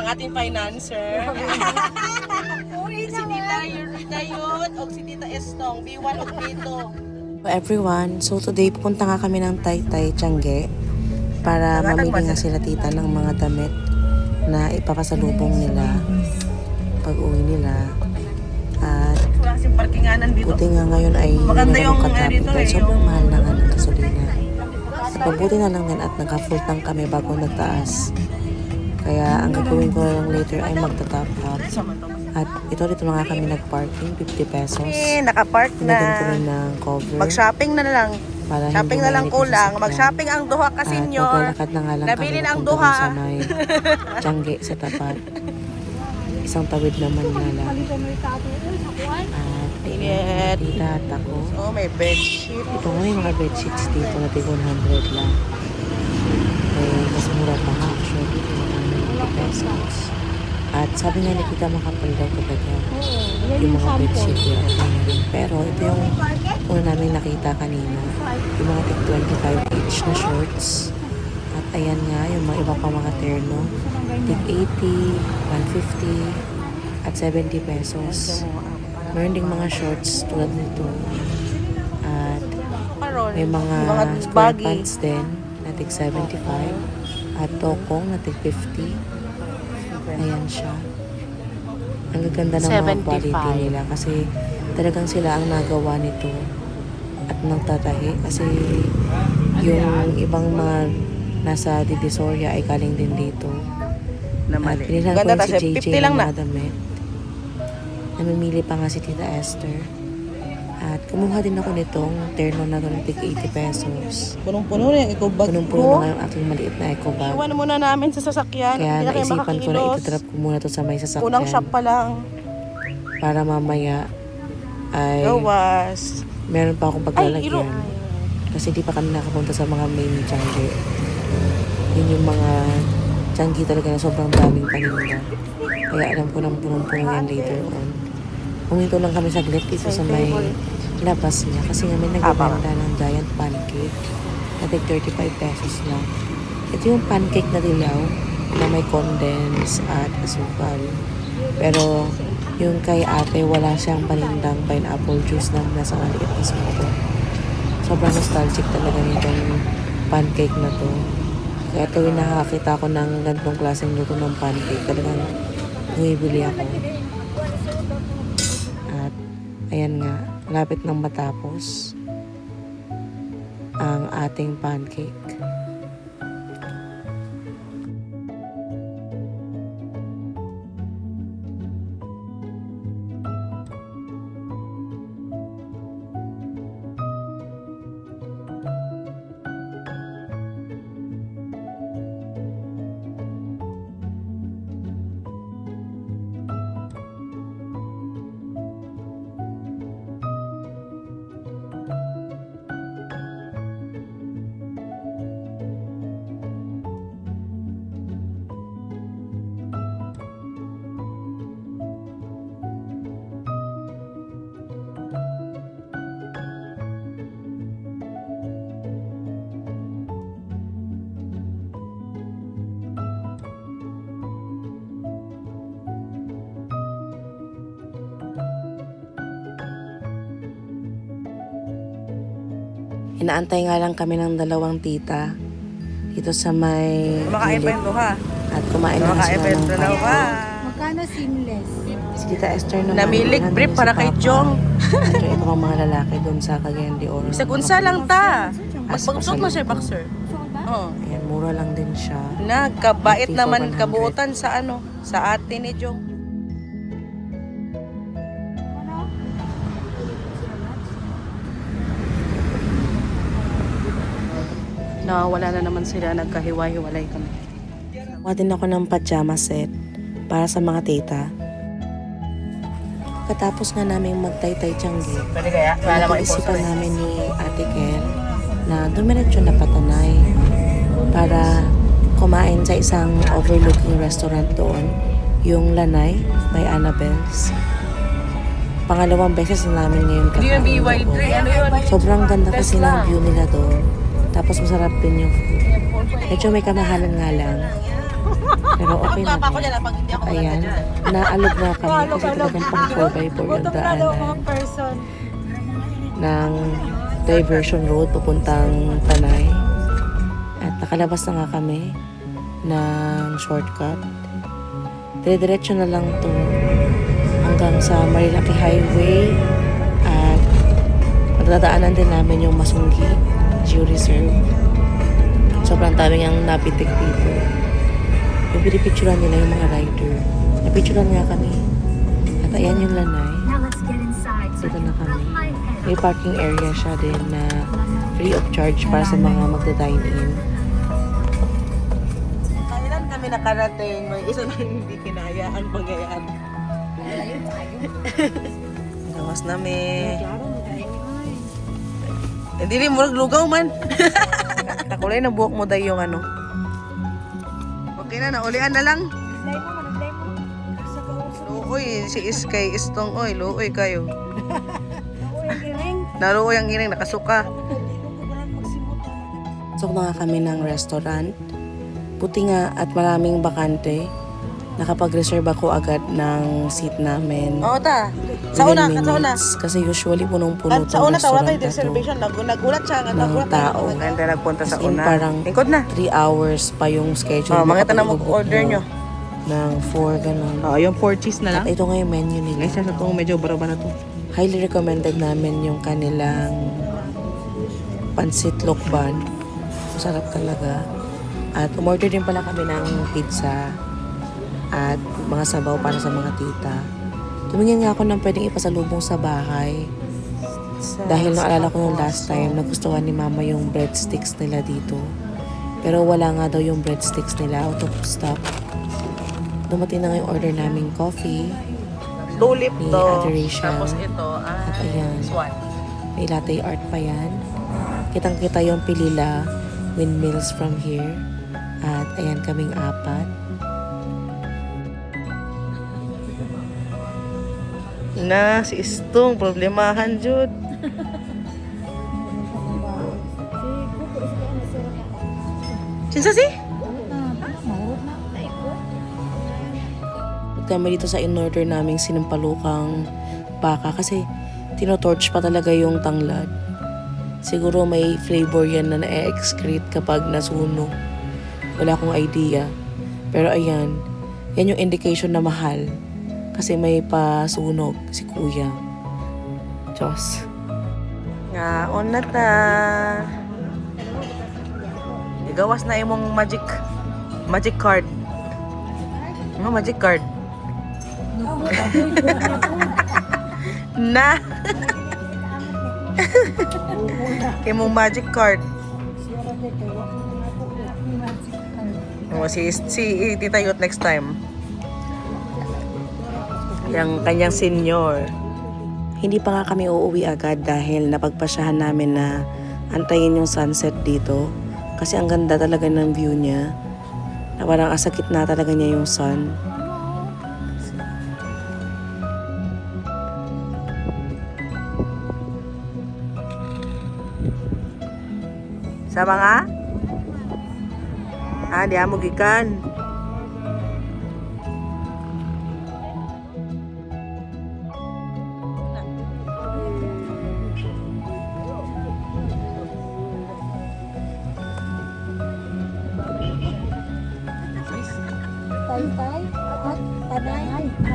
ang ating financer. Si Tita Yurayot o si Tita Estong, B1 o B2. Everyone, so today pupunta nga kami ng Taytay Tiangge para mamili nga sila tita ng mga damit na ipapasalubong nila pag uwi nila. At Wala kasing parkinganan dito. buti nga ngayon ay Maganda yung traffic dito dahil eh, sobrang mahal na nga ng gasolina. At mabuti na lang din at nagka-full tank kami bago nagtaas. Kaya ang gagawin ko lang later ay magta-top up. At dito na nga kami nag-parking, 50 pesos. Nakapark Pinagyan ko na. rin ng cover. Mag-shopping na lang. Para Shopping hindi na lang mainit yung kulang. sasakyan. Mag-shopping ang duha ka, At senyor. maglalakad na nga lang Nabili kami na ang papunta duha. dun sa may Tiangge sa tapat. Isang tawid naman na lang. At Init. tita at ako. Oh, may bedsheet. Ito nga yung mga bedsheets dito na 100 lang. Eh, mas mura pa nga actually. 190 pesos. At sabi nga ni Tita makapal daw talaga yung mga bedsheet yun. Pero ito yung una namin nakita kanina. Yung mga tig 25 each na shorts. At ayan nga, yung mga iba pa mga terno. Tig 80, 150, at 70 pesos. Meron ding mga shorts tulad nito. At may mga square baggy. pants din na tig 75. At tokong na tig 50. Ayan siya. Ang gaganda ng mga 75. quality nila kasi talagang sila ang nagawa nito at nagtatahi kasi yung ibang mga nasa Divisoria ay galing din dito. Na At mali. pinilan ko Ganda rin si kasi, JJ 50 lang ng na. mga damit. Namimili pa nga si Tita Esther. At kumuha din ako nitong terno na ganun tig 80 pesos. Punong-puno na yung eco bag Punong-puno na nga yung aking maliit na eco bag. Iwan muna namin sa sasakyan. Kaya Hindi na kayo naisipan ko na makakilos. itutrap ko muna to sa may sasakyan. Unang shop pa lang. Para mamaya ay Gawas. meron pa akong Ay, iro. paglalagyan. Kasi di pa kami nakapunta sa mga main Tiangge. Yun yung mga Tiangge talaga na sobrang daming paninda. Kaya alam ko nang punong-puno yan later on. Huminto lang kami saglit dito sa may labas niya. Kasi nga may nagbebenta ng giant pancake. Na tig 35 pesos lang. Ito yung pancake na dilaw na may condense at asukal. Pero yung kay ate wala siyang panindang pineapple juice na nasa maliit na sako. Sobrang nostalgic talaga nitong pancake na to. Kaya tuwing nakakita ko ng ganitong klaseng luto ng pancake, talagang bumibili ako. At ayan nga, malapit nang matapos ang ating pancake. Inaantay nga lang kami ng dalawang tita dito sa may Kumakain pa gilid. yung duha. At kumain na Kumakain sila pa yung ng dalawa. pancake. Magkano seamless? Si Tita Esther naman. Namilig nandun brief si para kay Papa. Jong. At yung ito ang mga lalaki doon sa Cagayan de Oro. Sa gunsa lang ta. As Magpagsuot mo siya, pasalubong. boxer. Oh. Ayan, mura lang din siya. Nagkabait 50 naman 100. kabuutan sa ano, sa ate ni Jong. Wala na naman sila, nagkahiwa-hiwalay kami. Kuha din ako ng pajama set para sa mga tita. Katapos nga namin magtaytay Tiangge, Pwede kaya? Wala mo isipan namin ni Ate Kel na dumiretso na Patanay para kumain sa isang overlooking restaurant doon, yung Lanay by Annabelle's. Pangalawang beses na namin ngayon Hindi yung kakain BY3, doon. ano yun? Sobrang ganda kasi ng view nila doon. Tapos masarap din yung food. Medyo may kamahalan nga lang. Pero okay na Papa ko rin. dyan pag hindi ako Ayan, maganda dyan. naalog na kami kasi talagang pang 4x4 yung daanan ng diversion road papuntang Tanay. At nakalabas na nga kami ng shortcut. Dire-diretso na lang to hanggang sa Marilaki Highway at magdadaanan din namin yung Masunggi Geo Reserve. Sobrang daming ang napitik dito. Yung pinipicturan nila yung mga rider. Napicturan nga kami. At ayan yung lanay. Dito na kami. May parking area siya din na free of charge para sa mga magda-dine-in. Kailan kami nakarating? May isa na hindi kinaya ang pangyayari. Gawas namin. Hindi rin murag lugaw man. Nakulay na buhok mo dahil yung ano. Okay na, naulian na lang. Luoy, si Iskay Istong, oy, luoy kayo. Naluoy ang iring, nakasuka. So na nga kami ng restaurant. Buti nga at maraming bakante. Nakapag-reserve ako agad ng seat namin. Oo ta. Sa una, Within sa una. minutes. Kasi usually punong-puno Sa tong una tawa restaurant tayo na to. reservation. Nagulat siya. Ng Nagulat tao. Ganda nagpunta sa As in, una. parang Lingkod na. 3 hours pa yung schedule. Oh, mga kapag tanong mo i-book order mo nyo. Ng 4, ganun. Oo, yung 4 cheese na lang. At ito nga yung menu nila. Isa sa itong medyo baraba na to. Highly recommended namin yung kanilang pansit lokban. Masarap talaga. At umorder din pala kami ng pizza at mga sabaw para sa mga tita. Tumingin nga ako ng pwedeng ipasalubong sa bahay. Dahil naalala ko nung last time, nagustuhan ni mama yung breadsticks nila dito. Pero wala nga daw yung breadsticks nila, out of stock. Dumating na nga yung order naming coffee. Tulip Ni to. Adoration. Tapos ito, At ayan, swan. may latte art pa yan. Kitang-kita yung pilila, windmills from here. At ayan kaming 4. Na, si Istong, problemahan, Jud. Sinsa si? Kami dito sa in-order naming sinampalukang baka kasi tinotorch pa talaga yung tanglad. Siguro may flavor yan na na-excrete kapag nasunog. Wala akong idea. Pero ayan, yan yung indication na mahal. Kasi may pasunog si kuya. Diyos. Nga, na ta. Igawas na imong magic card. Ano magic card? Na. Imong magic card. Si Tita Yot next time. Yang kanyang senior. Hindi pa nga kami uuwi agad dahil napagpasyahan namin na antayin yung sunset dito. Kasi ang ganda talaga ng view niya. Na parang asa gitna talaga niya yung sun. Sa mga? Di amo gikan.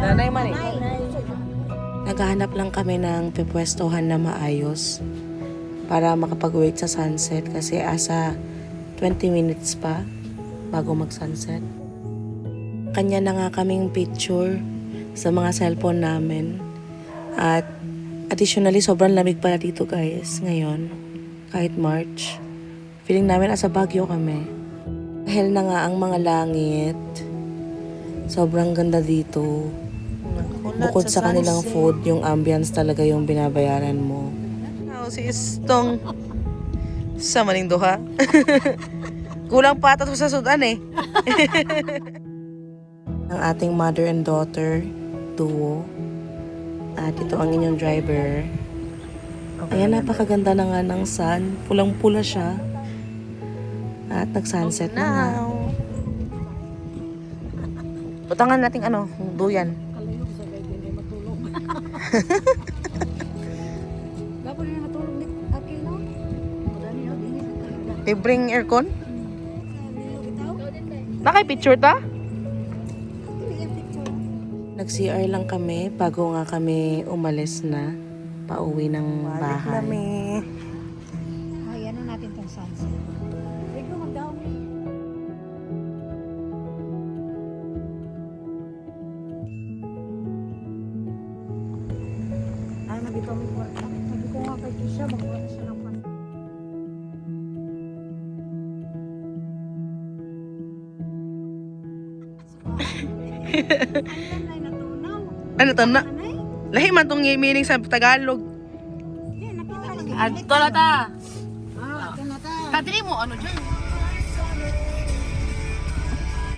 Nanay man eh. Naghahanap lang kami ng pipwestohan na maayos para makapag-wait sa sunset kasi asa 20 minutes pa bago mag-sunset. Kanya na nga kaming picture sa mga cellphone namin. At additionally, sobrang lamig pala dito guys ngayon. Kahit March. Feeling namin asa Baguio kami. Dahil na nga ang mga langit. Sobrang ganda dito. Bukod sa kanilang food, yung ambience talaga yung binabayaran mo. Si Istong sa maning duha. Kulang pa ata to sa sudan eh. Ang ating mother and daughter duo. At ito ang inyong driver. Ayan, napakaganda na nga ng sun. Pulang-pula siya. At nag-sunset na nga. Butangan nating ano, duyan. Kalayog sa gaya din ay matulog. Gabo na matulog ni Akil, no? Madani na din sa kalida. Libreng aircon? Bitaw? Nakay picture ta? Iya picture. Nag-CR lang kami bago nga kami umalis na pauwi ng bahay. Ay, ano natin tong sunset. Rico, mag-down. Ay, nabito may kwarta. Sabi ko nga kay Kisha, magawa na siya ng pan. Ayan, ay natunaw. Ano to na? Anay? Lahi man tong meaning sa Tagalog. Yan, nakita ko. Adto na ta. Ah, ito na ta. Kadiri mo ano dyan?